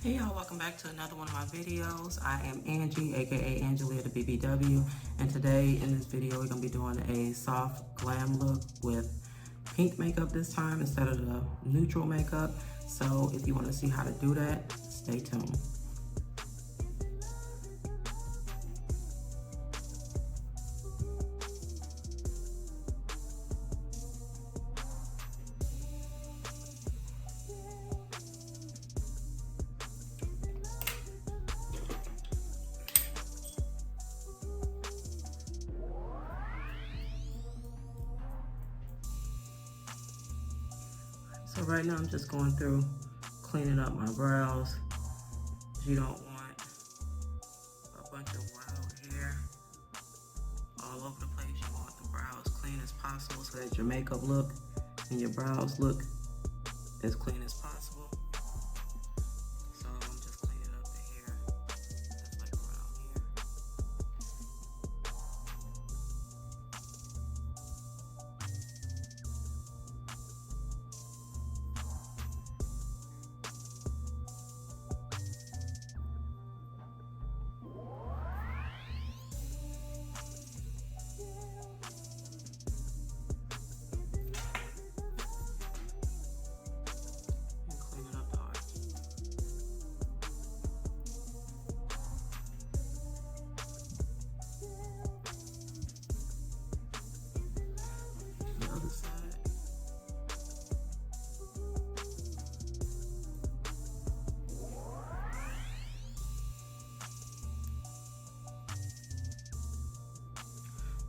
Hey y'all, welcome back to another one of my videos. I am Angie, aka AngeliaTheeBBW, and today in this video we're going to be doing a soft glam look with pink makeup this time instead of the neutral makeup. So if you want to see how to do that, stay tuned. So right now I'm just going through cleaning up my brows. You don't want a bunch of wild hair all over the place. You want the brows clean as possible so that your makeup look and your brows look as clean as possible. So I'm just cleaning up the hair, just like around here.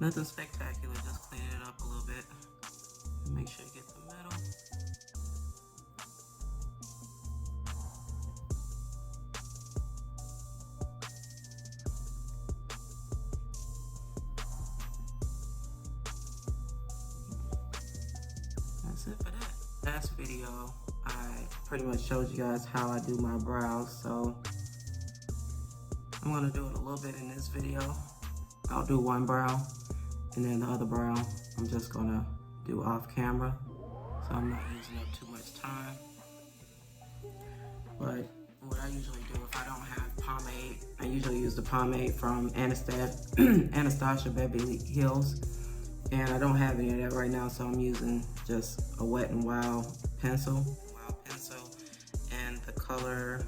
Nothing spectacular, just clean it up a little bit and make sure you get the middle. That's it for that. Last video, I pretty much showed you guys how I do my brows, so I'm gonna do it a little bit in this video. I'll do one brow, and then the other brow I'm just gonna do off camera, so I'm not using up too much time. But what I usually do if I don't have pomade, I usually use the pomade from Anastasia Beverly Hills, and I don't have any of that right now, so I'm using just a Wet n Wild pencil, and the color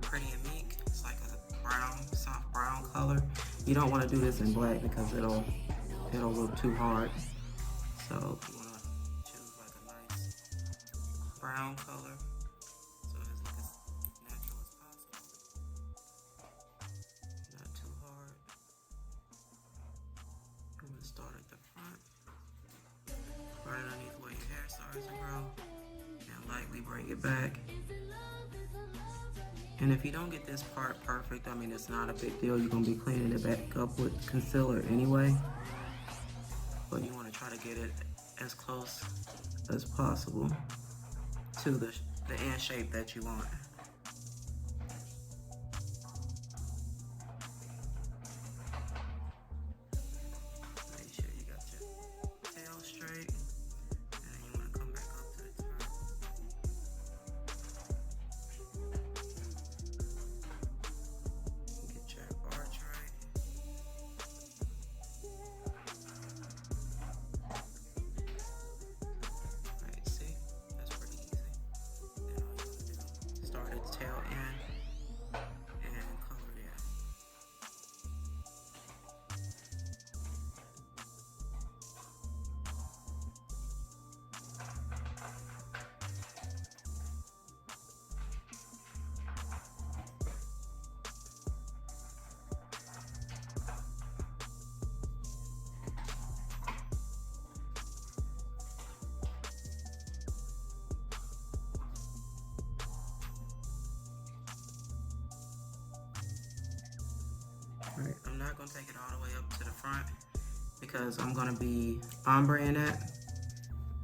Pretty and Meek. It's like a brown, soft brown color. You don't want to do this in black because it'll look too hard. So you want to choose like a nice brown color so it looks as natural as possible. Not too hard. I'm going to start at the front, right underneath where your hair starts to grow, and lightly bring it back. And if you don't get this part perfect, I mean, it's not a big deal. You're going to be cleaning it back up with concealer anyway. But you want to try to get it as close as possible to the end shape that you want. Make sure you got your tail straight. And then you want to come back up to the top. Get your arch right. Right, see? That's pretty easy. Then all you want to do, start at the tail end and color it in. Alright, I'm not going to take it all the way up to the front because I'm going to be ombreing that.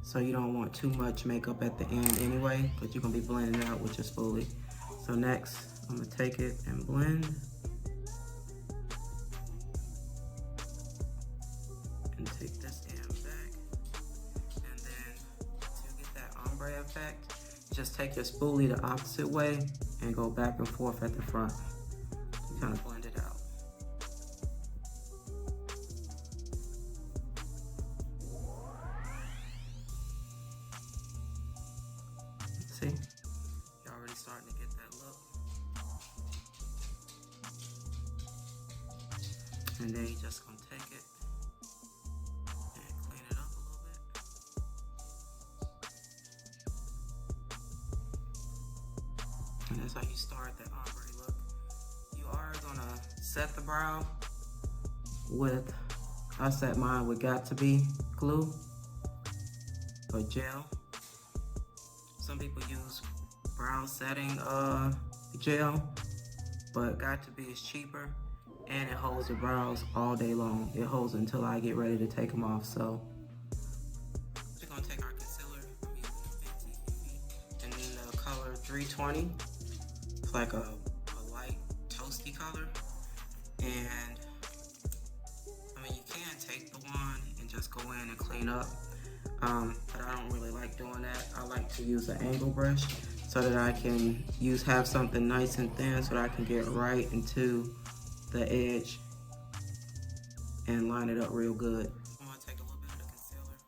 So you don't want too much makeup at the end anyway, but you're going to be blending it out with your spoolie. So next, I'm going to take it and blend. And take this end back. And then to get that ombre effect, just take your spoolie the opposite way and go back and forth at the front to kind of blend it out. See, you're already starting to get that look. And then you're just gonna take it and clean it up a little bit. And that's how you start that ombre look. You are gonna set the brow with, I set mine with Got To Be glue or gel. Some people use brow setting gel, but Got To Be is cheaper and it holds the brows all day long. It holds until I get ready to take them off. So we're gonna take our concealer. I'm using Fenty Beauty in the color 320. It's like a light toasty color. And I mean, you can take the wand and just go in and clean up. But I don't really like doing that. I like to use an angle brush so that I can have something nice and thin so that I can get right into the edge and line it up real good. I'm gonna take a little bit of the concealer and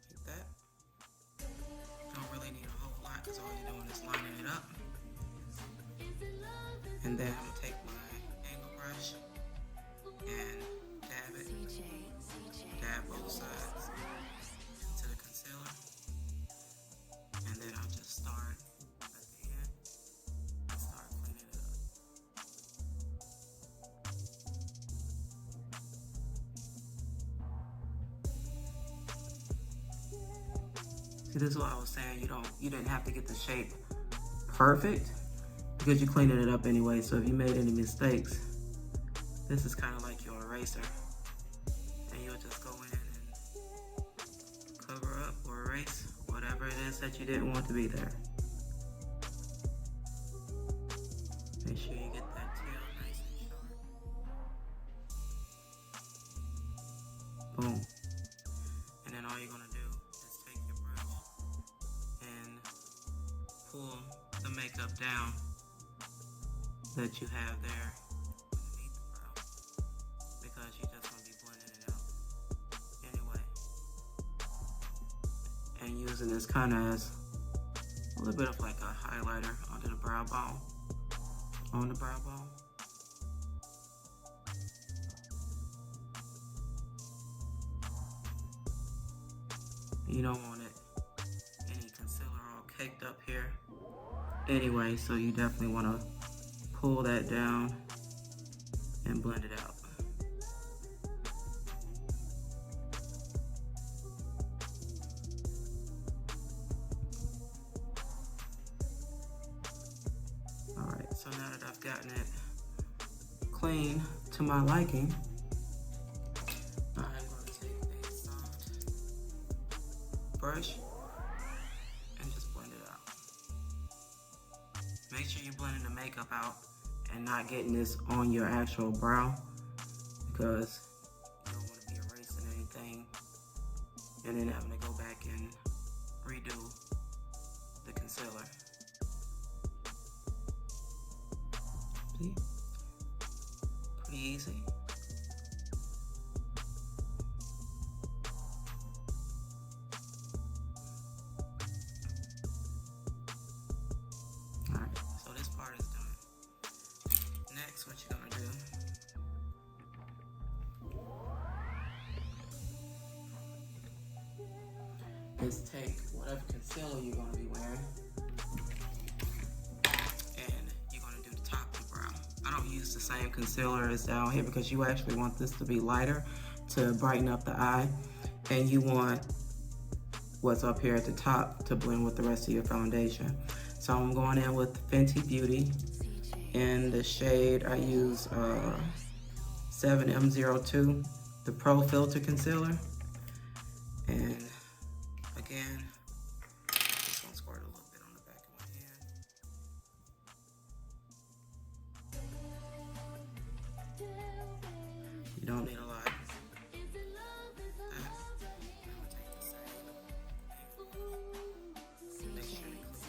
just put it on the back of my hand. Like that. Don't really need a whole lot because all you're doing is lining it up. And then I'm gonna take my angle brush and dab it. Dab both sides into the concealer. And then I'll just start at the end and start cleaning it up. See, this is what I was saying. You didn't have to get the shape perfect because you're cleaning it up anyway. So if you made any mistakes, this is kind of like your eraser. And you'll just go in and cover up or erase whatever it is that you didn't want to be there. Make sure you get that tail nice and short. Boom. And then all you're gonna do is take your brush and pull the makeup down that you have there underneath the brow, because you're just gonna be blending it out anyway. And using this kind of as a little bit of like a highlighter under the brow bone, on the brow bone. You don't want any concealer all caked up here anyway, so you definitely want to pull that down and blend it out. Alright, so now that I've gotten it clean to my liking, I'm going to take a soft brush and just blend it out. Make sure you're blending the makeup out and not getting this on your actual brow, because you don't want to be erasing anything and then having to go back and redo the concealer. See? Pretty easy. Alright, so this part is done. Next, what you're gonna do is take whatever concealer you're gonna be wearing and you're gonna do the top of the brow. I don't use the same concealer as down here because you actually want this to be lighter to brighten up the eye, and you want what's up here at the top to blend with the rest of your foundation. So I'm going in with Fenty Beauty. In the shade, I use 7M02, the Pro Filter Concealer. And again, just gonna squirt a little bit on the back of my hand. You don't need a lot. Make sure you clean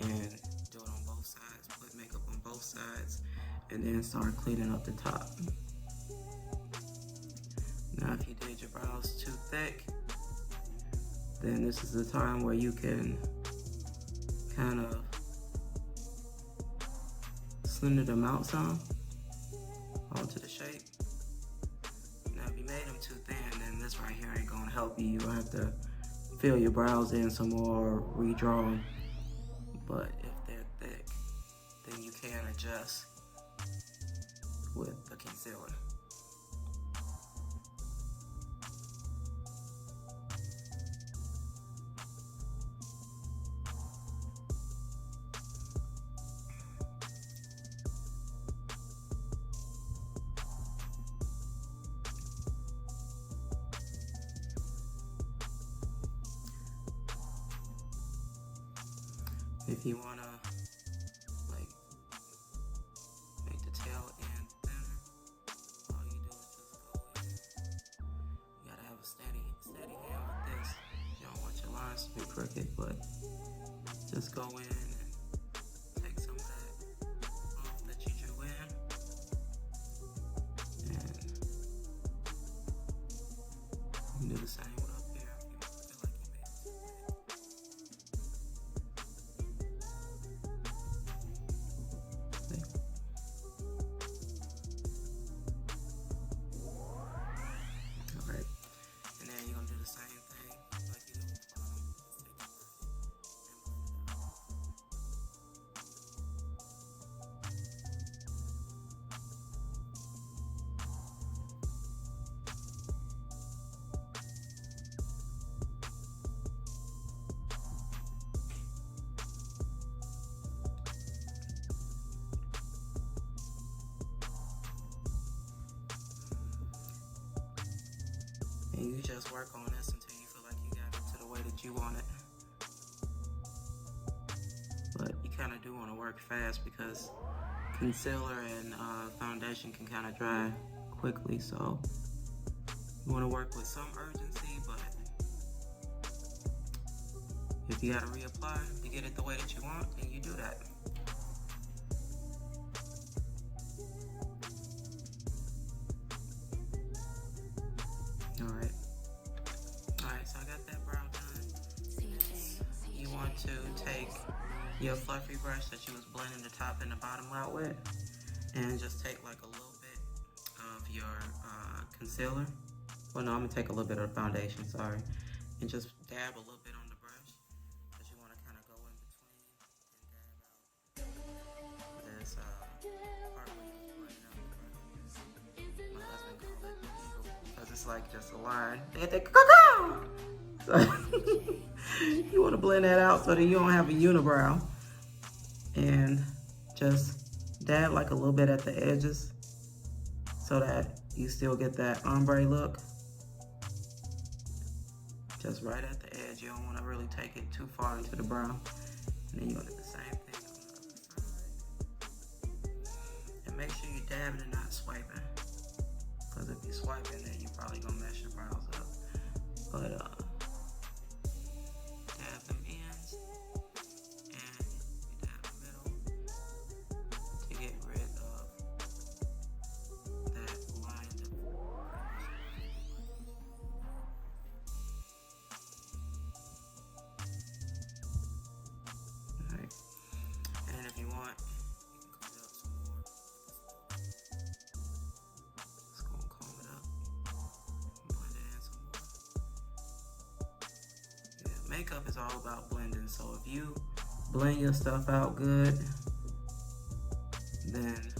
and do it on both sides, put makeup on both sides, and then start cleaning up the top. Now if you did your brows too thick, then this is the time where you can kind of slender them out some onto the shape. Now if you made them too thin, then this right here ain't gonna help you. You'll have to fill your brows in some more, redraw them. But if they're thick, then you can adjust with the concealer. If you wanna like make the tail end thinner, all you do is just go in. You gotta have a steady hand with this. You don't want your lines to be crooked, but just go in and take some of that off that you drew in, and you can do the same with up here if you feel like you made it too big. Alright, and then you're gonna do the same thing like you do with the bottom. Just take the brush and blend it out. And you just work on this until you feel like you got it to the way that you want it. But you kind of do want to work fast because concealer and foundation can kind of dry quickly, so you want to work with some urgency, but if you got to reapply to get it the way that you want, then you do that. Alright, so I got that brow done. You want to take your fluffy brush that you was blending the top and the bottom out with, and just take like a little bit of your concealer. Well, no, I'm gonna take a little bit of foundation, sorry, and just dab a little bit on the brush, because you want to kind of go in between and dab out this part where you was blending out the brow. My husband called it the eagle, because it's like just a line. So you want to blend that out so that you don't have a unibrow, and just dab like a little bit at the edges so that you still get that ombre look. Just right at the edge. You don't want to really take it too far into the brown. And then you're going to do the same thing on the other side. And make sure you dab it and not swiping, because if you're swiping, then you're probably going to mess your brows up. But dab them ends, and you dab the middle to get rid of that line that Alright. And then if you want, you can clean it up some more. Just gonna comb it up, blend it in some more. Yeah, makeup is all about blending, so if you blend your stuff out good, then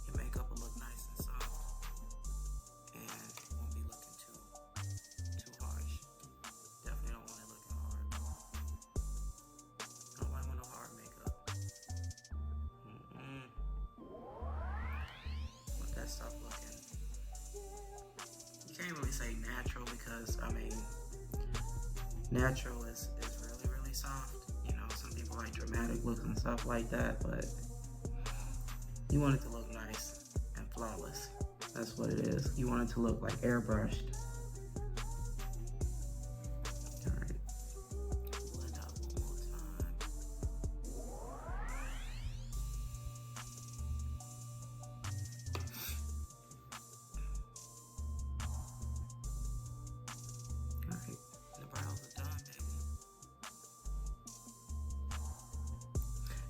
your makeup will look nice and soft, and won't be looking too harsh. Definitely don't want it looking hard. I don't want no hard makeup. Want that stuff looking, you can't really say natural, because I mean, natural is really, really soft. You know, some people like dramatic looks and stuff like that, but you want it to look nice and flawless. That's what it is. You want it to look like airbrushed. Alright. Blend out one more time.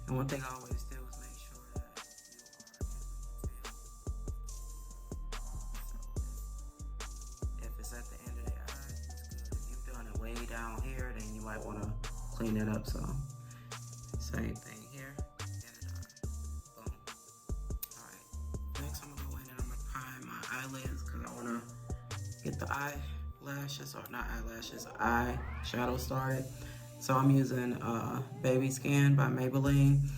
And one thing I always do is make sure that you are if it's at the end of the eye, it's good. If you've done it way down here, then you might want to clean it up some. Same thing here. Boom. Alright. Next I'm gonna go in and I'm gonna prime my eyelids because I wanna get the eyelashes, or not eyelashes, eye shadow started. So I'm using Baby Skin by Maybelline.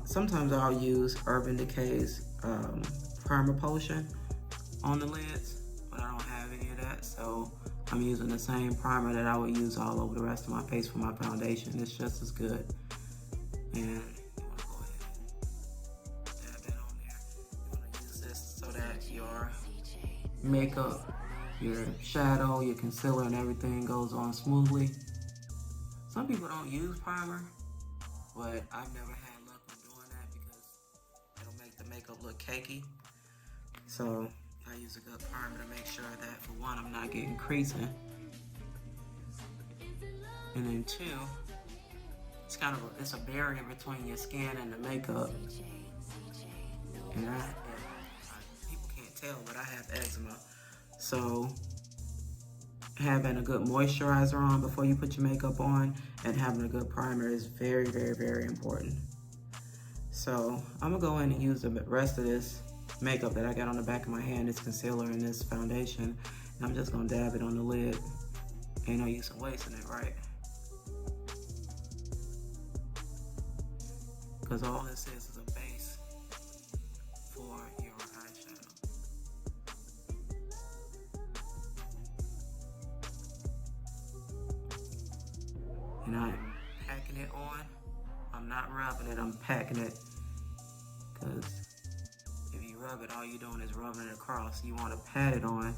Sometimes I'll use Urban Decay's primer potion on the lids, but I don't have any of that, so I'm using the same primer that I would use all over the rest of my face for my foundation. It's just as good. And you want to go ahead and dab it on there. You want to use this so that your makeup, your shadow, your concealer, and everything goes on smoothly. Some people don't use primer, but I've never had luck with doing that because it'll make the makeup look cakey. So I use a good primer to make sure that, for one, I'm not getting creasing, and then two, it's a barrier between your skin and the makeup. And people can't tell, but I have eczema, so having a good moisturizer on before you put your makeup on and having a good primer is very, very, very important. So I'm gonna go in and use the rest of this makeup that I got on the back of my hand, this concealer and this foundation, and I'm just gonna dab it on the lid. Ain't no use in wasting it, right? Because all this is a base for your eyeshadow. And I'm packing it on. I'm not rubbing it, I'm packing it. Because if you rub it, all you're doing is rubbing it across. You want to pat it on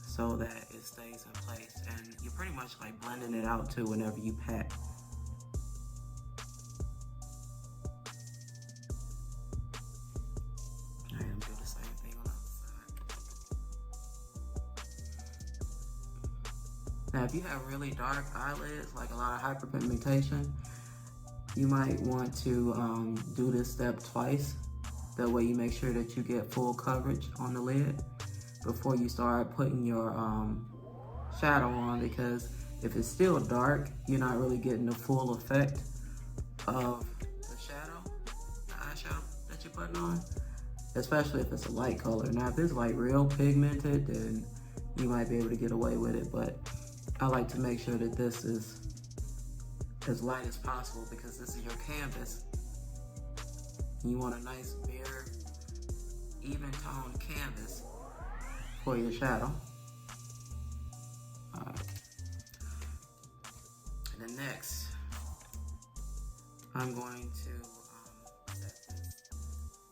so that it stays in place. And you're pretty much like blending it out too whenever you pat. Alright, I'm doing the same thing on the other side. Now, if you have really dark eyelids, like a lot of hyperpigmentation, you might want to do this step twice. That way you make sure that you get full coverage on the lid before you start putting your shadow on, because if it's still dark, you're not really getting the full effect of the shadow, the eyeshadow that you're putting on, especially if it's a light color. Now, if it's like real pigmented, then you might be able to get away with it, but I like to make sure that this is as light as possible because this is your canvas. You want a nice, bare, even toned canvas for your shadow. Alright. And then next, I'm going to set this.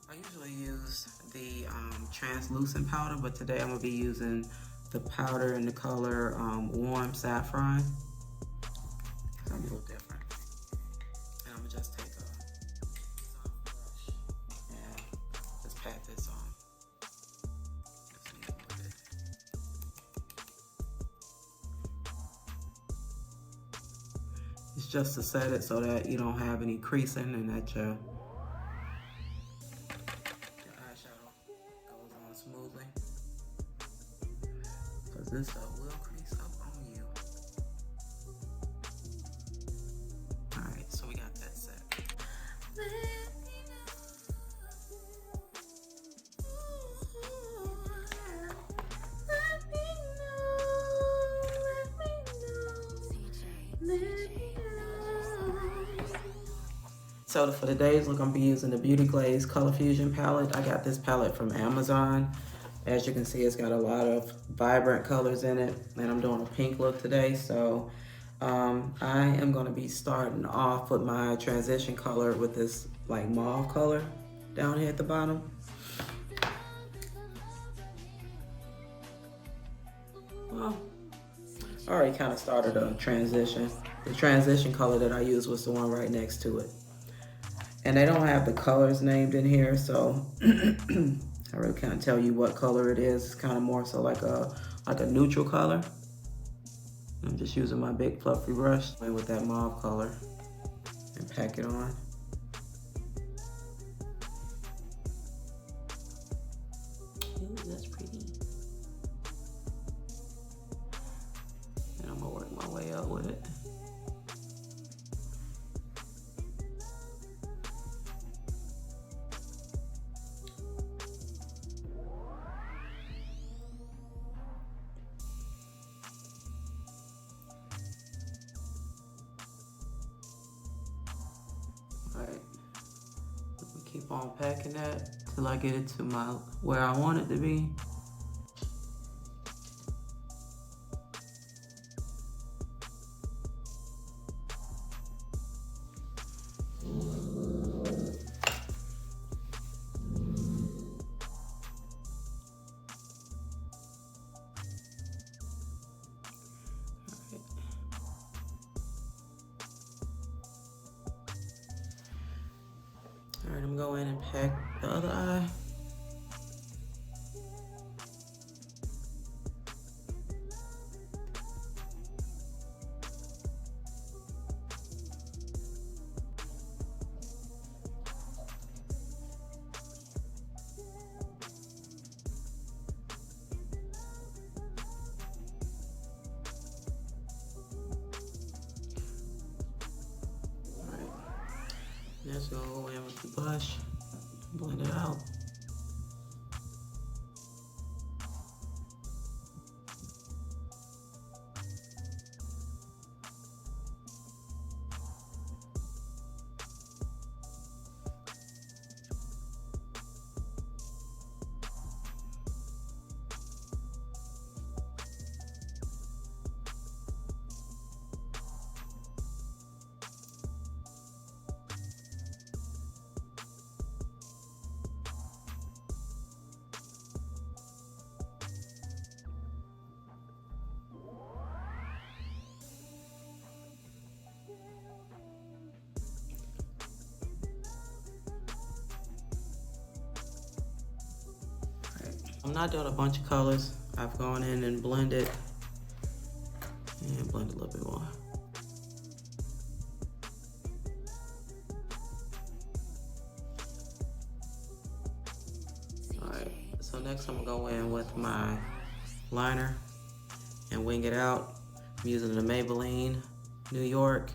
I usually use the translucent powder, but today I'm going to be using the powder in the color Warm Saffron. It's going to be a little different. And I'm going to just take a soft brush and just pat this on. Just need a little bit. It's just to set it so that you don't have any creasing and that your eyeshadow goes on smoothly. Because this stuff will crease up on you. Alright, so we got that set. So for today's look, I'm gonna be using the Beauty Glaze Color Fusion palette. I got this palette from Amazon. As you can see, it's got a lot of vibrant colors in it, and I'm doing a pink look today. So I am gonna be starting off with my transition color with this like mauve color down here at the bottom. Well, I already kind of started a transition. The transition color that I used was the one right next to it. And they don't have the colors named in here, so I really can't tell you what color it is. It's kind of more so like a neutral color. I'm just using my big fluffy brush with that mauve color and pack it on. on packing that till I get it to where I want it to be. All right, I'm gonna go in and pack the other eye. Just gonna go in with the brush, blend it out. I'm not doing a bunch of colors. I've gone in and blended and blend a little bit more. All right, so next I'm gonna go in with my liner and wing it out. I'm using the Maybelline New York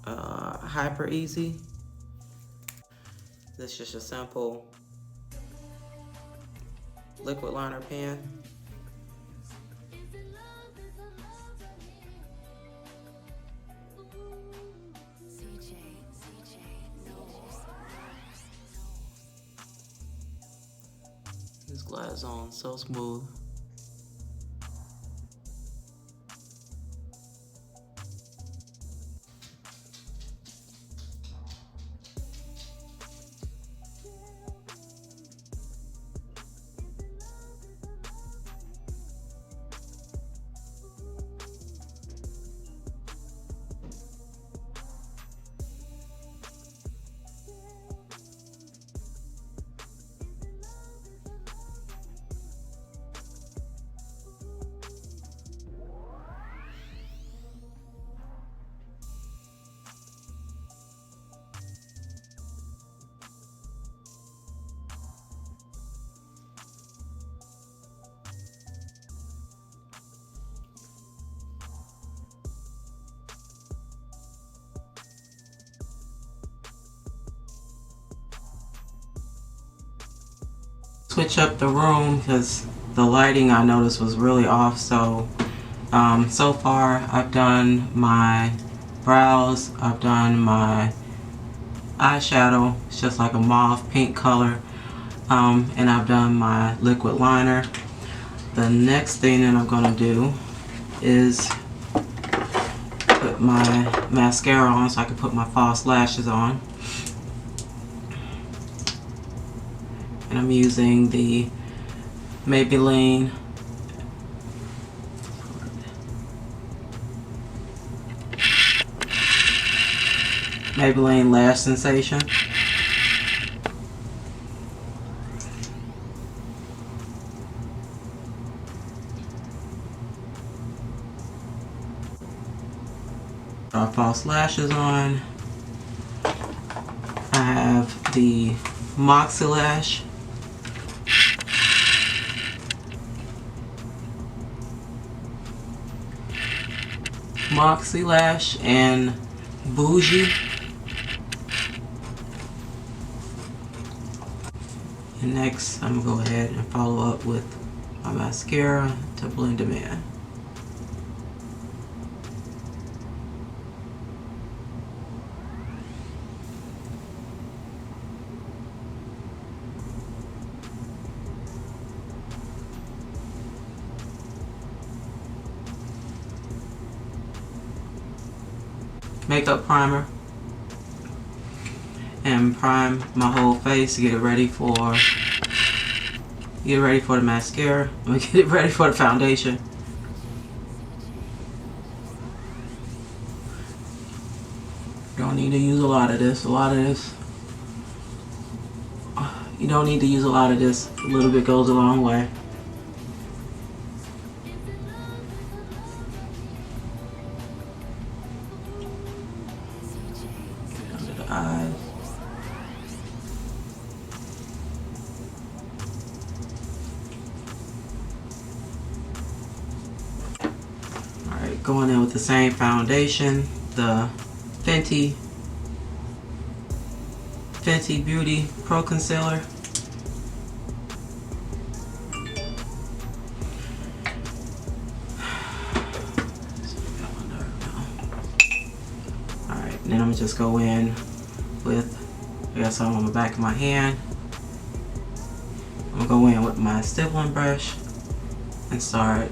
Hyper Easy. This is just a simple liquid liner pen. This glides on so smooth. Switch up the room because the lighting I noticed was really off. So so far I've done my brows, I've done my eyeshadow, it's just like a mauve pink color, and I've done my liquid liner. The next thing that I'm gonna do is put my mascara on so I can put my false lashes on. And I'm using the Maybelline Lash Sensation. Our false lashes on. I have the Moxie Lash. Moxie Lash and Bougie. And next I'm going to go ahead and follow up with my mascara to blend them in. makeup primer and prime my whole face to get it ready for the mascara. Get it ready for the foundation. Don't need to use a lot of this. You don't need to use a lot of this. A little bit goes a long way. Get under the eyes. Alright, going in with the same foundation, the Fenty Beauty Pro Concealer. Alright, then I'm gonna just go in with, I got some on the back of my hand. I'm gonna go in with my stippling brush and start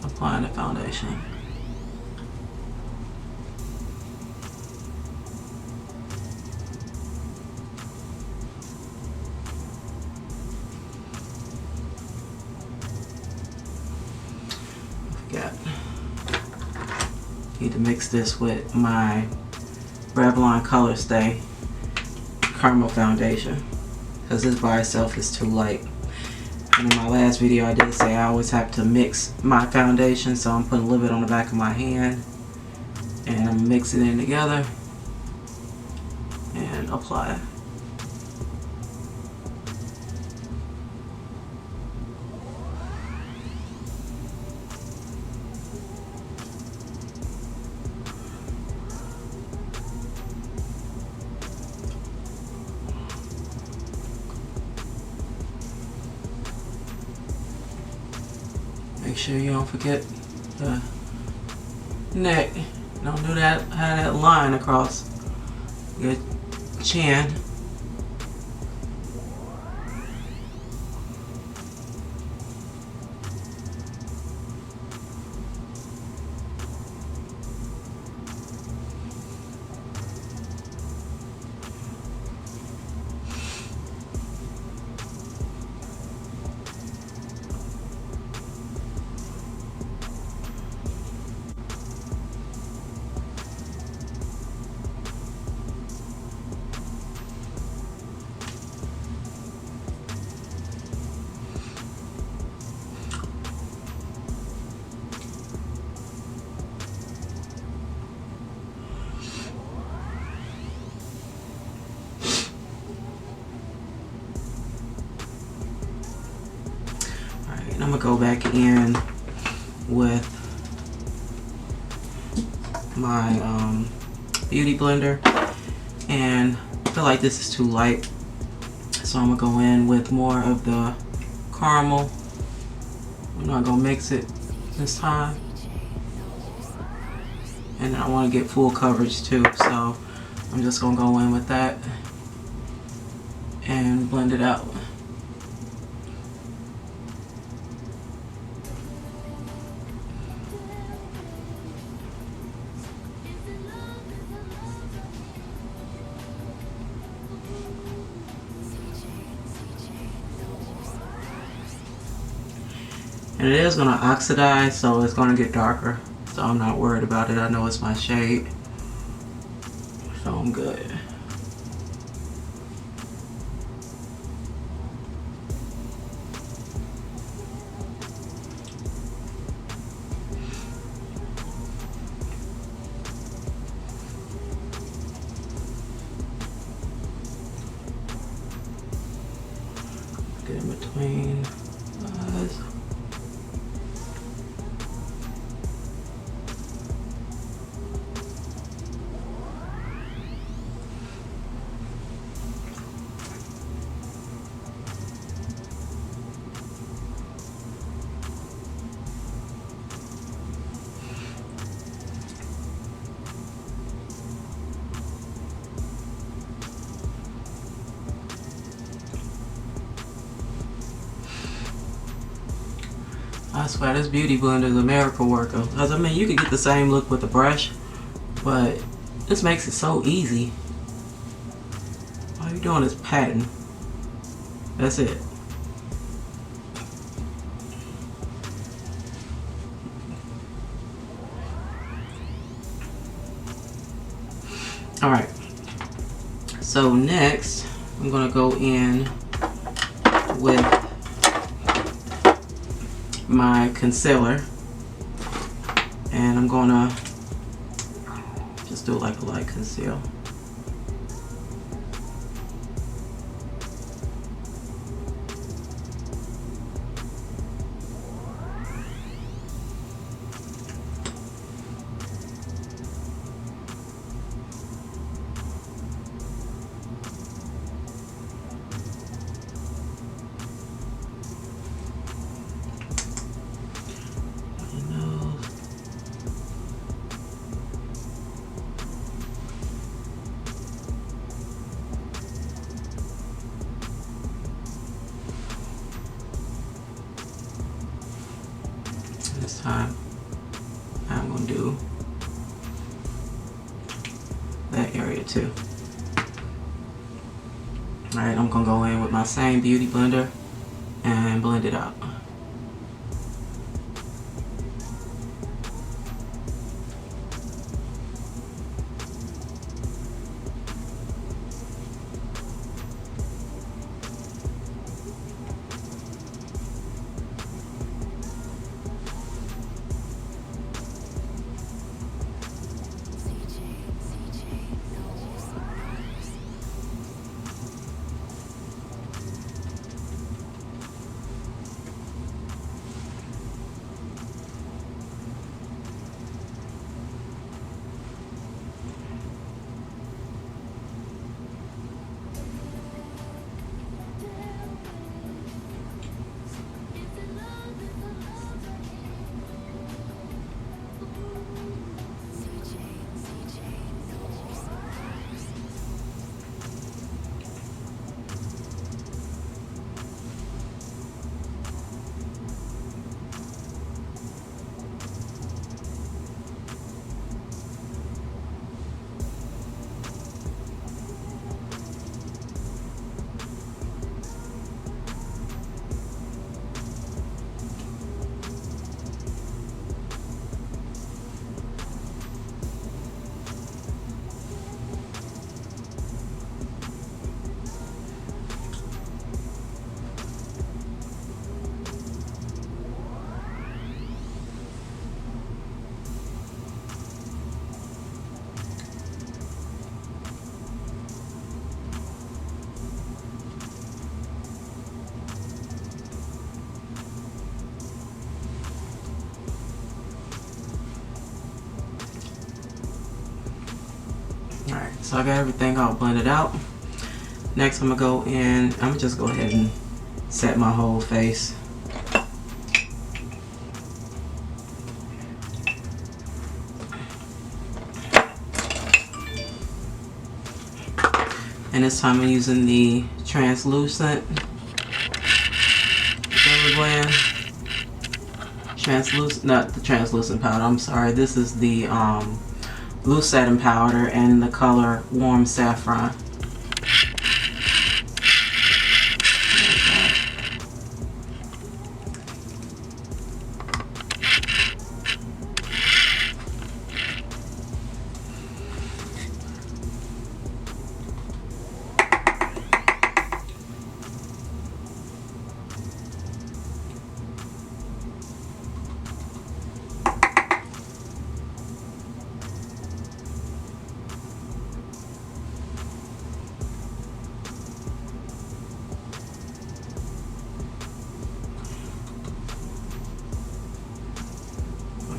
applying the foundation. Need to mix this with my Revlon Color Stay Caramel Foundation because this by itself is too light. And in my last video I did say I always have to mix my foundation, so I'm putting a little bit on the back of my hand and I'm mixing it in together and apply it. Make sure you don't forget the neck. Don't do that, have that line across your chin. And I'm gonna go back in with my beauty blender, and I feel like this is too light, so I'm gonna go in with more of the caramel. I'm not gonna mix it this time, and I want to get full coverage too, so I'm just gonna go in with that and blend it out. And it is going to oxidize, so it's going to get darker. So I'm not worried about it. I know it's my shade. So I'm good. Get in between eyes. I swear this beauty blender is a miracle worker. Cause I mean, you could get the same look with a brush, but This makes it so easy. All you're doing is patting. That's it. All right. So next, I'm gonna go in with my concealer, and I'm gonna just do like a light conceal. This time I'm going to do that area too. Alright, I'm going to go in with my same beauty blender and blend it out. Alright, so I got everything all blended out. Next I'm going to go in, I'm going to just go ahead and set my whole face. And this time I'm using the translucent blend. Not the translucent powder, I'm sorry. This is the loose setting powder and the color Warm Saffron.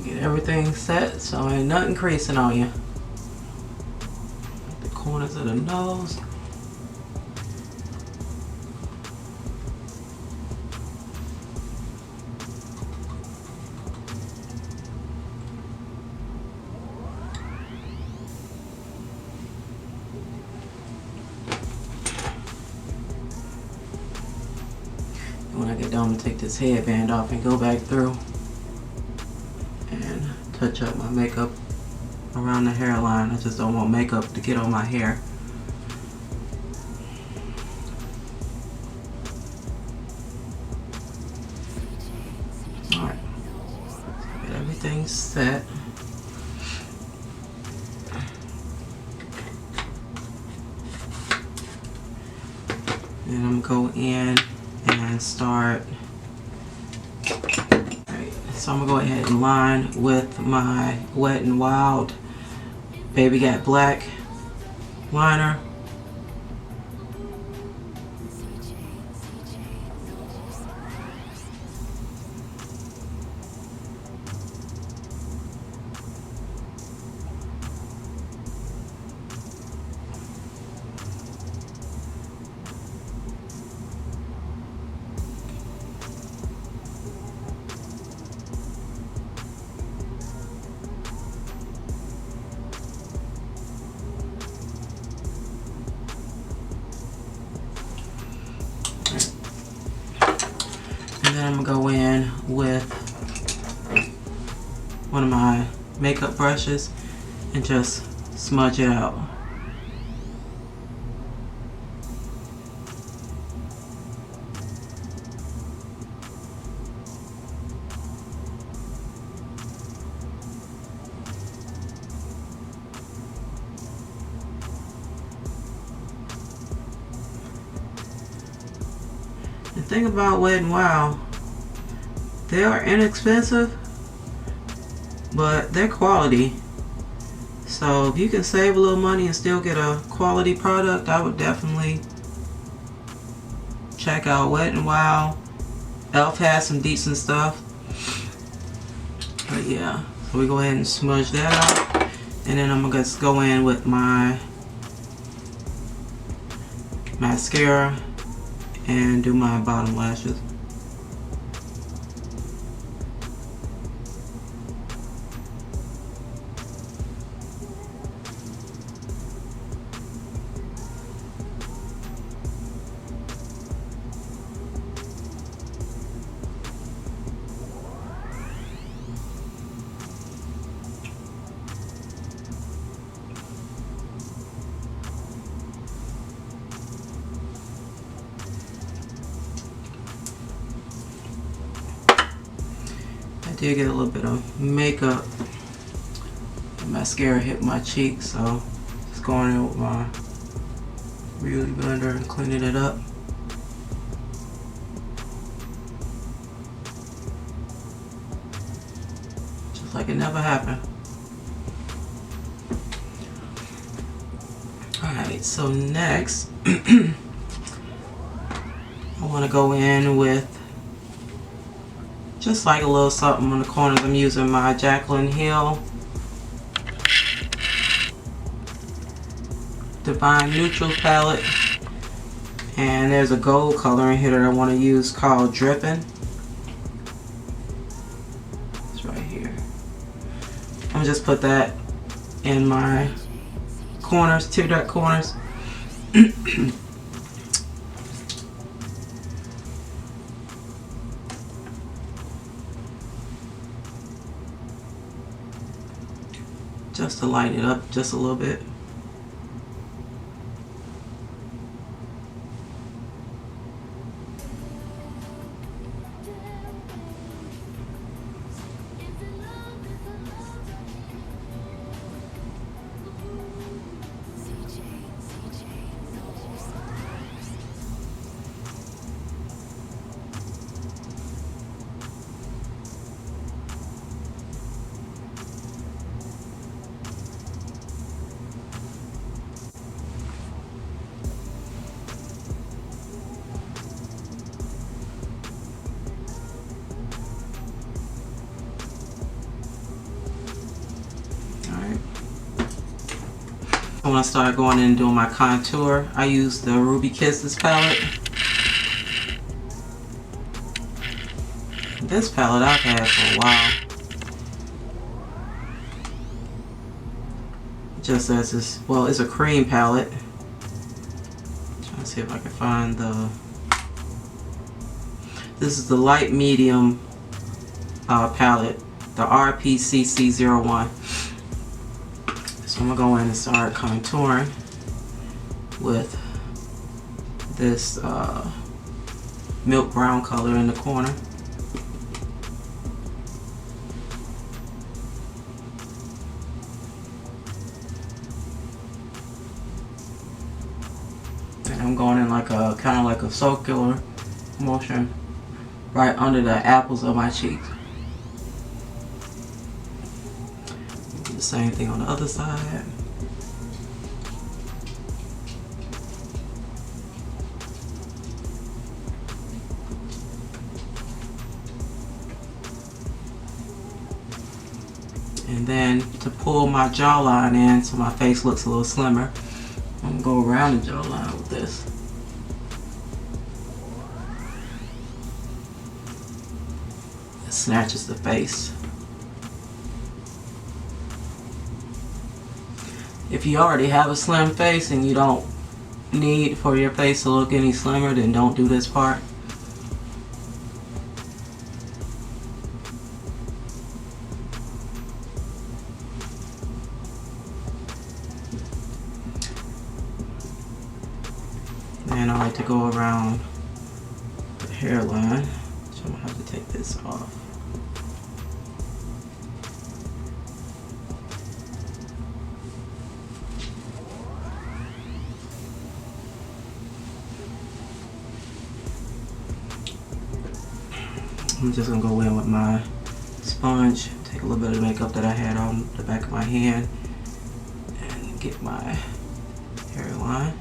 Get everything set so ain't nothing creasing on you. The corners of the nose. When I get done, I'm gonna take this headband off and go back through and touch up my makeup around the hairline. I just don't want makeup to get on my hair. Alright, get everything set. And I'm going to go in and start. Alright, so I'm going to go ahead and line with my Wet n Wild Baby Got Black liner. And then I'm going to go in with one of my makeup brushes and just smudge it out. The thing about Wet n Wild, they are inexpensive, but they're quality. So if you can save a little money and still get a quality product, I would definitely check out Wet n Wild. Elf has some decent stuff. But yeah, so we go ahead and smudge that out. And then I'm going to go in with my mascara and do my bottom lashes. I did get a little bit of makeup. The mascara hit my cheek, so just going in with my beauty blender and cleaning it up. Just like it never happened. Alright, so next I want to go in with just like a little something on the corners. I'm using my Jaclyn Hill Divine Neutral palette, and there's a gold color in here that I want to use called Drippin'. It's right here. I'm gonna just put that in my corners, tear duct corners. Just to lighten it up just a little bit. When I start going in and doing my contour, I use the Ruby Kisses palette. This palette I've had for a while. Just as this, well, it's a cream palette. Trying to see if I can find the. This is the light medium palette, the RPCC01. I'm gonna go in and start contouring with this milk brown color in the corner. And I'm going in like a kind of like a circular motion right under the apples of my cheeks. Do the same thing on the other side. And then to pull my jawline in so my face looks a little slimmer, I'm gonna go around the jawline with this. It snatches the face. If you already have a slim face and you don't need for your face to look any slimmer, then don't do this part. And I like to go around the hairline, so I'm gonna have to take this off. I'm just gonna go in with my sponge, take a little bit of makeup that I had on the back of my hand, and get my hairline.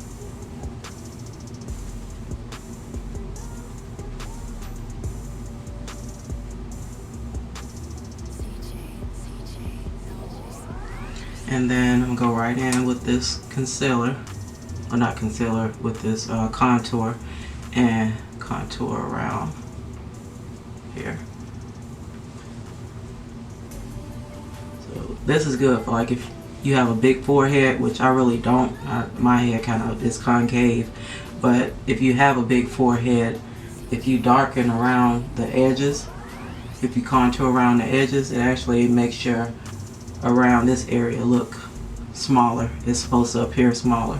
And then I'm gonna go right in with this concealer, or not concealer, with this contour, and contour around here. So this is good for like if you have a big forehead, which I really don't. My head kind of is concave, but if you have a big forehead, if you darken around the edges, if you contour around the edges, it actually makes your around this area look smaller. It's supposed to appear smaller.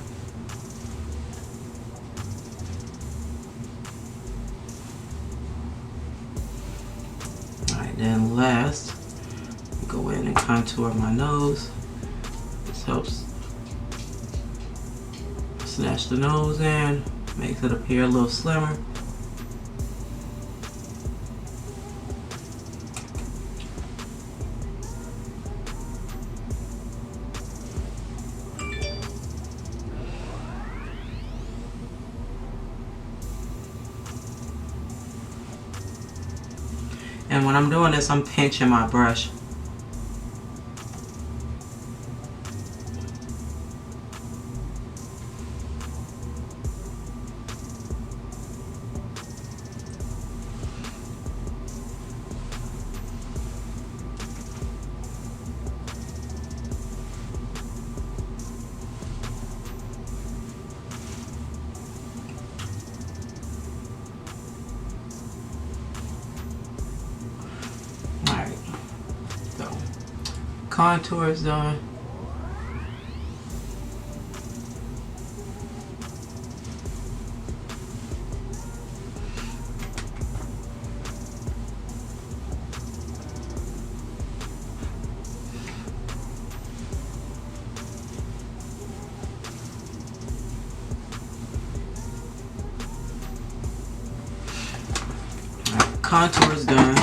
Alright, then last, go in and contour my nose. This helps snatch the nose in, makes it appear a little slimmer. And when I'm doing this, I'm pinching my brush. Contour is done. Alright, contour is done.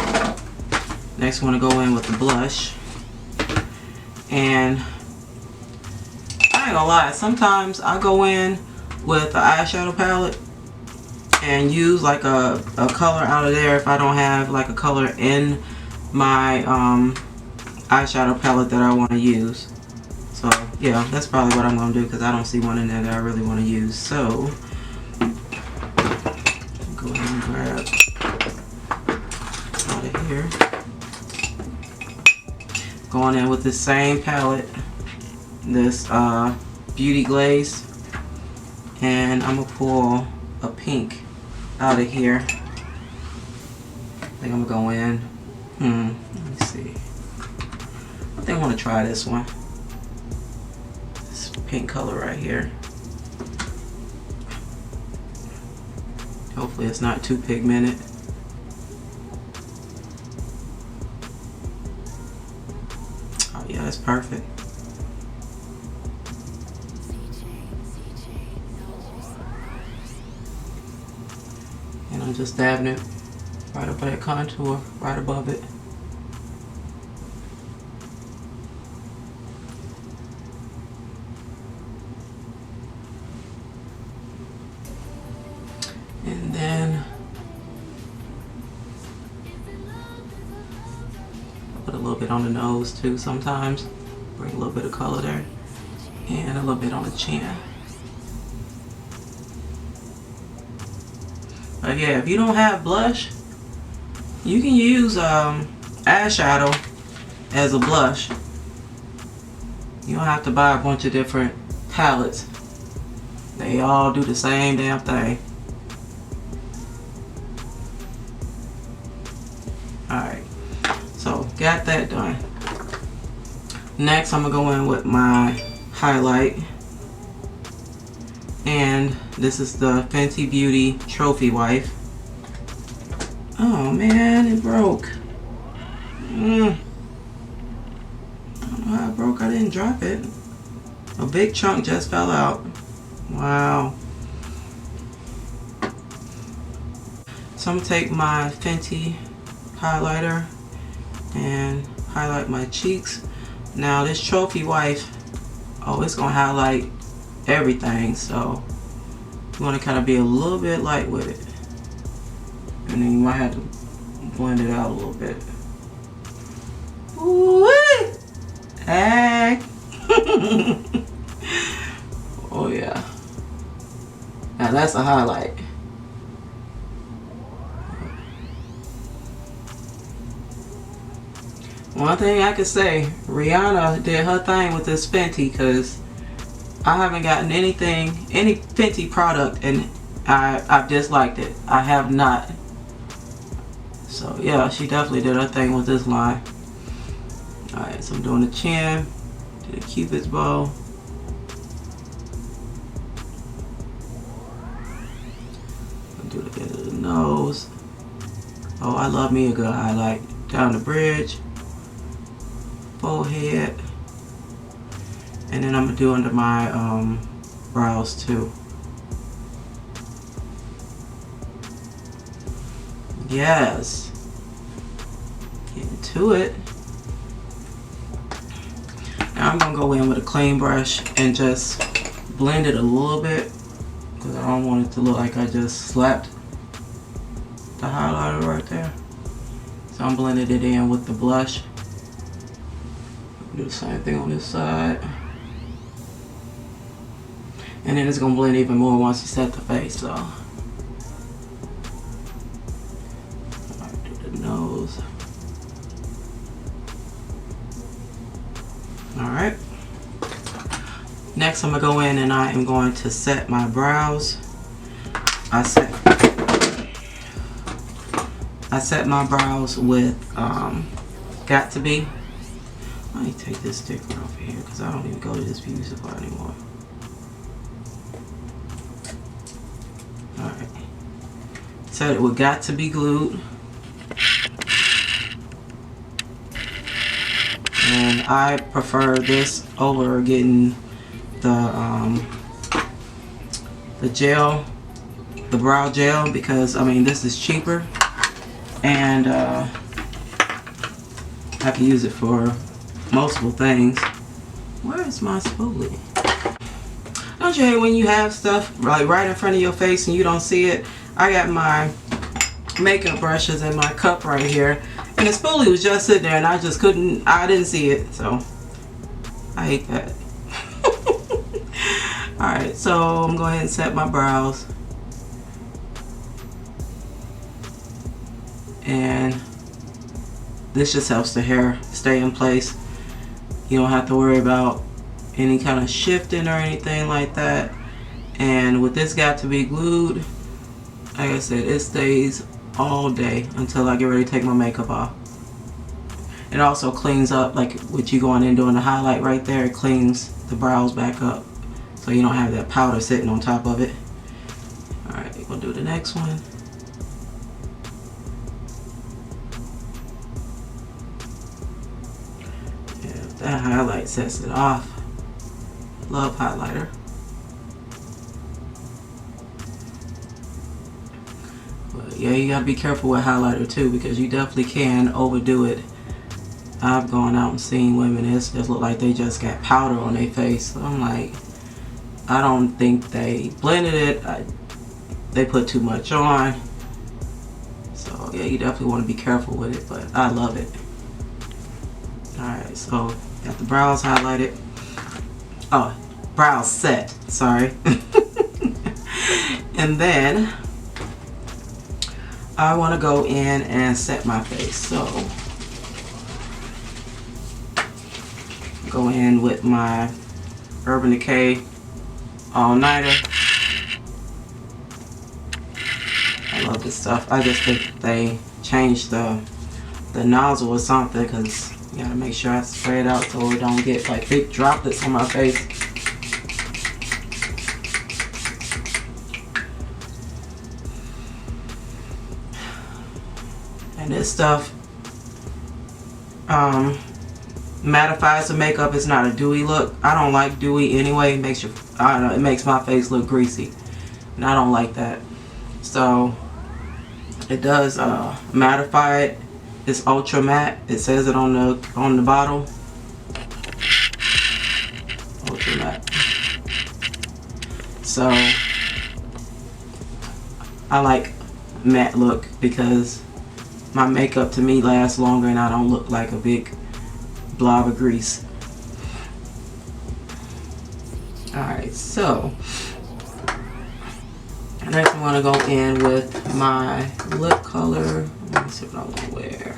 Next, I want to go in with the blush. And I ain't gonna lie, sometimes I go in with the eyeshadow palette and use like a color out of there if I don't have like a color in my eyeshadow palette that I want to use. So yeah, that's probably what I'm gonna do because I don't see one in there that I really want to use. So go ahead and grab out of here. Going in with the same palette, this Beauty Glaze, and I'm gonna pull a pink out of here. I think I'm gonna go in. Let me see. I think I want to try this one. pink color right here. Hopefully it's not too pigmented. Oh yeah, that's perfect. And I'm just dabbing it right up that contour, right above it. And then put a little bit on the nose too sometimes. Bring a little bit of color there. And a little bit on the chin. But yeah, if you don't have blush, you can use eyeshadow as a blush. You don't have to buy a bunch of different palettes. They all do the same damn thing. Alright, so got that done. Next I'm gonna go in with my highlight, and this is the Fenty Beauty Trophy Wife. Oh man, it broke. I don't know how it broke. I didn't drop it. A big chunk just fell out. Wow. So I'm gonna take my Fenty highlighter and highlight my cheeks. Now this Trophy Wife, oh, it's gonna highlight everything, so you want to kind of be a little bit light with it, and then you might have to blend it out a little bit. Ooh-wee! Hey. Oh yeah, now that's a highlight. One thing I could say, Rihanna did her thing with this Fenty, because I haven't gotten any Fenty product and I've disliked it. I have not. So yeah, she definitely did her thing with this line. Alright, so I'm doing the chin, do the Cupid's bow. Do the end of the nose. Oh, I love me a good highlight. Down the bridge, forehead, and then I'm gonna do under my brows too. Yes, getting to it. Now I'm gonna go in with a clean brush and just blend it a little bit, because I don't want it to look like I just slapped the highlighter right there. So I'm blending it in with the blush. Do the same thing on this side. And then it's gonna blend even more once you set the face, so. Alright, do the nose. Alright. Next I'm gonna go in and I am going to set my brows. I set my brows with Got To Be. Let me take this sticker off here because I don't even go to this beauty supply anymore. Alright. Set it with Got To Be Glued. And I prefer this over getting the gel, the brow gel, because I mean this is cheaper and I can use it for multiple things. Where is my spoolie? Don't you hate when you have stuff like right in front of your face and you don't see it? I got my makeup brushes in my cup right here, and the spoolie was just sitting there and I just couldn't, I didn't see it, so I hate that. Alright, so I'm going to go ahead and set my brows. And this just helps the hair stay in place. You don't have to worry about any kind of shifting or anything like that. And with this Got To Be Glued, like I said, it stays all day until I get ready to take my makeup off. It also cleans up, like with you going in doing the highlight right there, it cleans the brows back up so you don't have that powder sitting on top of it. Alright, we're gonna do the next one. Yeah, that highlight sets it off. Love highlighter. But yeah, you gotta be careful with highlighter too, because you definitely can overdo it. I've gone out and seen women, it just look like they just got powder on their face. So I'm like, I don't think they blended it. They put too much on. So yeah, you definitely want to be careful with it, but I love it. Alright, so got the brows highlighted. Oh, brows set, sorry. And then I want to go in and set my face. So go in with my Urban Decay all-nighter. I love this stuff. I just think they changed the nozzle or something, because you gotta make sure I spray it out so it don't get like big droplets on my face. And this stuff mattifies the makeup. It's not a dewy look. I don't like dewy anyway. It makes I don't know, it makes my face look greasy, and I don't like that. So it does mattify it. It's ultra matte. It says it on the bottle. Ultra matte. So I like matte look because my makeup to me lasts longer and I don't look like a big blob of grease. Alright, so next I want to go in with my lip color. Let me see what I want to wear.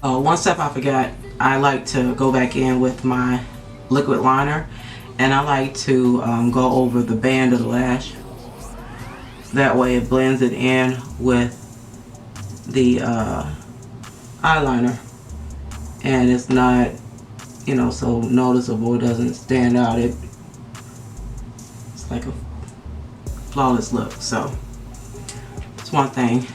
Oh, one step I forgot. I like to go back in with my liquid liner, and I like to go over the band of the lash. That way it blends it in with the eyeliner, and it's not, you know, so noticeable. It doesn't stand out. It's like a flawless look. So it's one thing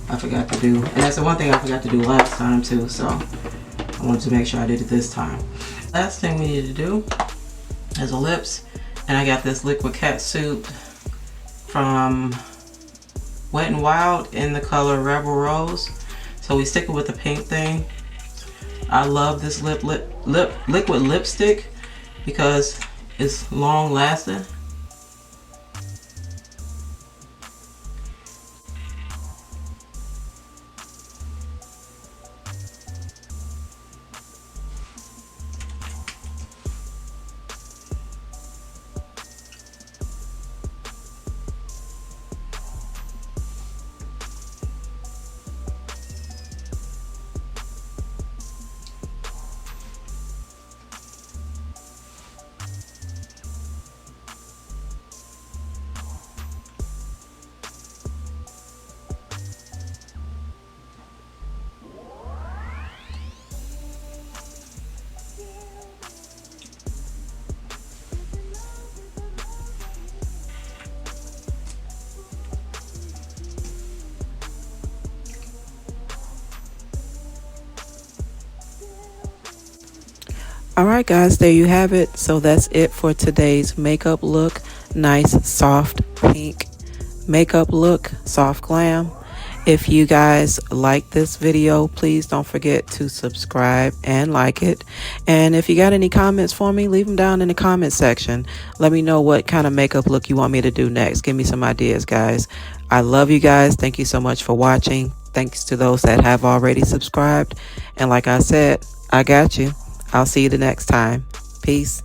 I forgot to do, and that's the one thing I forgot to do last time too, so I wanted to make sure I did it this time. Last thing we need to do is the lips, and I got this liquid catsuit from Wet n Wild in the color Rebel Rose. So we stick it with the pink thing. I love this liquid lipstick because it's long lasting. Alright guys, there you have it. So that's it for today's makeup look. Nice soft pink makeup look, soft glam. If you guys like this video, please don't forget to subscribe and like it. And if you got any comments for me, leave them down in the comment section. Let me know what kind of makeup look you want me to do next. Give me some ideas, guys. I love you guys. Thank you so much for watching. Thanks to those that have already subscribed. And like I said, I got you. I'll see you the next time. Peace.